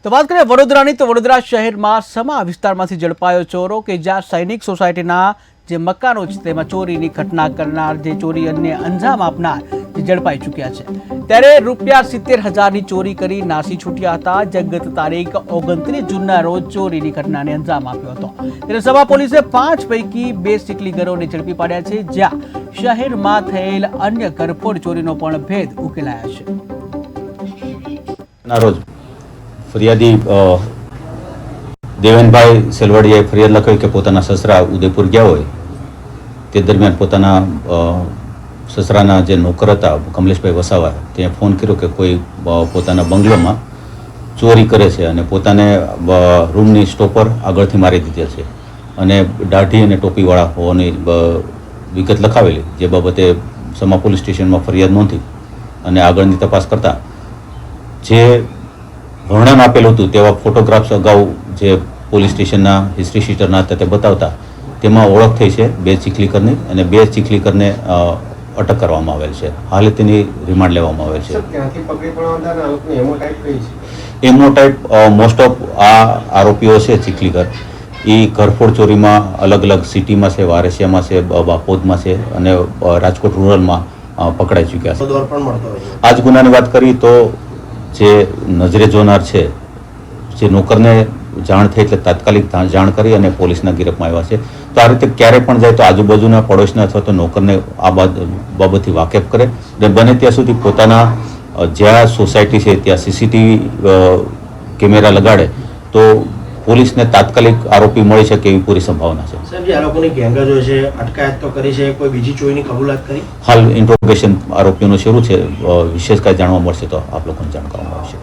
તો વાત કરીએ વડોદરાની તો વડોદરા શહેરમાં સમા વિસ્તારમાંથી ઝડપાયો ચોરો કે જ્યાં સૈનિક સોસાયટીના જે મકાનો છે તેમાં ચોરીની ઘટના કરનાર જે ચોરી અને અંજામ આપનાર જે ઝડપાઈ ચૂક્યા છે ત્યારે ₹70,000ની ચોરી કરી નાસી છૂટ્યા હતા। જે ગત તારીખ 29 જૂનના રોજ ચોરીની ઘટનાને અંજામ આપ્યો હતો। ત્યારે સમા પોલીસે 5 પૈકી 2 સિકલીગરોને ઝડપી પાડ્યા છે જ્યાં શહેરમાં થયેલ અન્ય ઘરફોડ ચોરીનો પણ ભેદ ઉકેલાયા છે। ફરિયાદી દેવેનભાઈ સેલવાડિયાએ ફરિયાદ લખાવી કે પોતાના સસરા ઉદયપુર ગયા હોય તે દરમિયાન પોતાના સસરાના જે નોકર હતા કમલેશભાઈ વસાવા ત્યાં ફોન કર્યો કે કોઈ પોતાના બંગલોમાં ચોરી કરે છે અને પોતાને રૂમની સ્ટોપર આગળથી મારી દીધેલ છે અને દાઢી અને ટોપીવાળા હોવાની વિગત લખાવેલી, જે બાબતે સમા પોલીસ સ્ટેશનમાં ફરિયાદ નોંધી અને આગળની તપાસ કરતા જે વર્ણન આપેલું હતું તેવા ફોટોગ્રાફ્સ અગાઉ જે પોલીસ સ્ટેશનના હિસ્ટ્રી શીટરના હતા તે બતાવતા તેમાં ઓળખ થઈ છે 2 ચીખલીકરની અને 2 ચીખલીકરને અટક કરવામાં આવેલ છે। હાલ તેની રિમાન્ડ લેવામાં આવેલ છે। એમોટાઈપ મોસ્ટ ઓફ આ આરોપીઓ છે ચીખલીકર એ ઘરફોડ ચોરીમાં અલગ અલગ સિટીમાં છે, વારસિયામાં છે, બાપોદમાં છે અને રાજકોટ રૂરલમાં પકડાઈ ચૂક્યા છે। આ જ ગુનાની વાત કરી તો જે નજરે જોનાર છે જે નોકરને જાણ થઈ એટલે તાત્કાલિક જાણ કરી અને પોલીસના ગિરફમાં આવ્યા છે। તો આ રીતે ક્યારે પણ જાય તો આજુબાજુના પડોશના અથવા તો નોકરને આ બાબતથી વાકેફ કરે અને બને ત્યાં સુધી પોતાના જ્યાં સોસાયટી છે ત્યાં CCTV કેમેરા લગાડે તો પોલીસને તાત્કાલિક આરોપી મળી શકે એવી પૂરી સંભાવના છે। સાહેબ, જે આરોપોની ગેંગજ હોય છે, અટકાયત તો કરી છે, કોઈ બીજી ચોરીની કબૂલાત કરી? હાલ ઇન્ટ્રોગેશન આરોપીઓનું શરૂ છે, વિશેષ કાંઈ જાણવા મળશે તો આપ લોકોને જાણ કરવામાં આવશે।